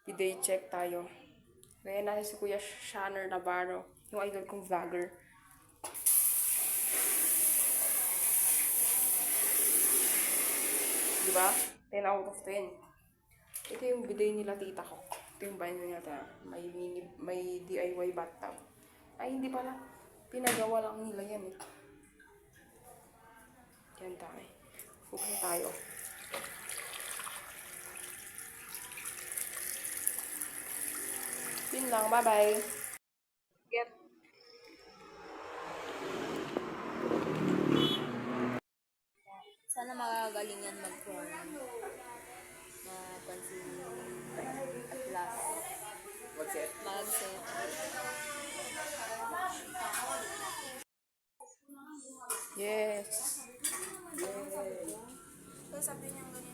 Video check tayo. Kaya natin si Kuya Shanner Navarro, yung idol kong vlogger. Diba? 10 out of 10. Ito yung bidet nila tita ko. Ito yung bahay nila tita. May DIY bathtub. Ay, hindi pala. Pinagawa lang nila yan eh. Yan tayo. Huwag na tayo. Yun lang. Bye-bye. Get. Sana magagaling yan mag-form. Mapansin at last. Mag-set. Mag-set. Yes. Kaya sabi niya ganyan.